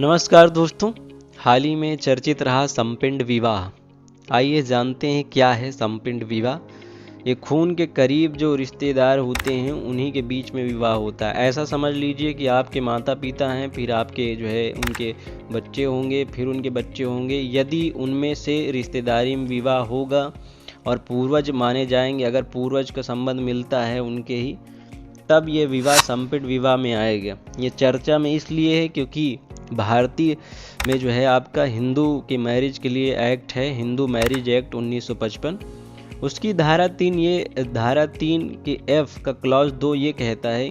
नमस्कार दोस्तों। हाल ही में चर्चित रहा संपिंड विवाह। आइए जानते हैं क्या है संपिंड विवाह। ये खून के करीब जो रिश्तेदार होते हैं उन्हीं के बीच में विवाह होता है। ऐसा समझ लीजिए कि आपके माता पिता हैं, फिर आपके जो है उनके बच्चे होंगे, फिर उनके बच्चे होंगे। यदि उनमें से रिश्तेदारी में विवाह होगा और पूर्वज माने जाएंगे, अगर पूर्वज का संबंध मिलता है उनके ही, तब ये विवाह संपिंड विवाह में आएगा। ये चर्चा में इसलिए है क्योंकि भारतीय में जो है आपका हिंदू के मैरिज के लिए एक्ट है, हिंदू मैरिज एक्ट 1955। उसकी धारा 3 के एफ का क्लॉज 2 ये कहता है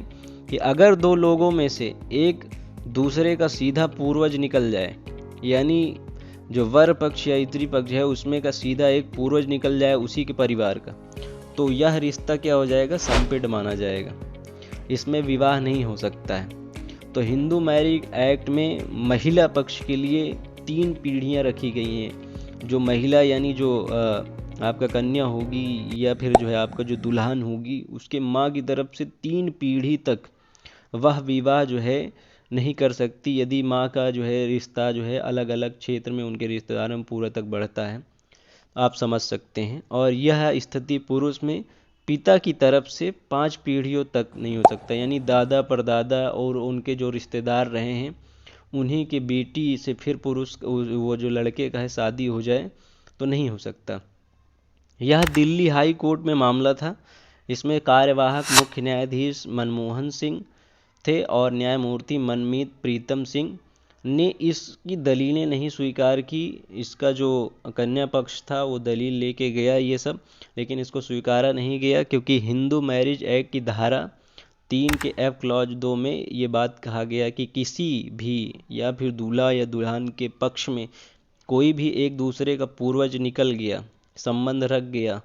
कि अगर दो लोगों में से एक दूसरे का सीधा पूर्वज निकल जाए, यानी जो वर पक्ष या स्त्री पक्ष है उसमें का सीधा एक पूर्वज निकल जाए उसी के परिवार का, तो यह रिश्ता क्या हो जाएगा, संपिंड माना जाएगा। इसमें विवाह नहीं हो सकता है। तो हिंदू मैरिज एक्ट में महिला पक्ष के लिए 3 पीढ़ियां रखी गई हैं। जो महिला यानी जो आपका कन्या होगी या फिर जो है आपका जो दुल्हन होगी, उसके माँ की तरफ से 3 पीढ़ी तक वह विवाह जो है नहीं कर सकती यदि माँ का जो है रिश्ता जो है अलग अलग क्षेत्र में उनके रिश्तेदारों में पूरा तक बढ़ता है। आप समझ सकते हैं। और यह स्थिति पुरुष में पिता की तरफ से 5 पीढ़ियों तक नहीं हो सकता, यानी दादा परदादा और उनके जो रिश्तेदार रहे हैं उन्हीं के बेटी से फिर पुरुष वो जो लड़के का है शादी हो जाए तो नहीं हो सकता। यह दिल्ली हाई कोर्ट में मामला था। इसमें कार्यवाहक मुख्य न्यायाधीश मनमोहन सिंह थे और न्यायमूर्ति मनमीत प्रीतम सिंह ने इसकी दलीलें नहीं स्वीकार की। इसका जो कन्या पक्ष था वो दलील लेके गया ये सब, लेकिन इसको स्वीकारा नहीं गया क्योंकि हिंदू मैरिज एक्ट की धारा 3 के एफ क्लॉज 2 में ये बात कहा गया कि किसी भी या फिर दूल्हा या दुल्हन के पक्ष में कोई भी एक दूसरे का पूर्वज निकल गया, संबंध रख गया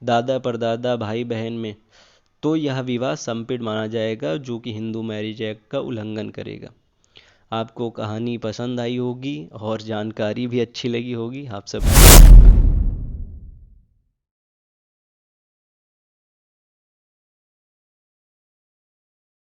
दादा परदादा भाई बहन में, तो यह विवाह संपिंड माना जाएगा, जो कि हिंदू मैरिज एक्ट का उल्लंघन करेगा। आपको कहानी पसंद आई होगी और जानकारी भी अच्छी लगी होगी। आप सब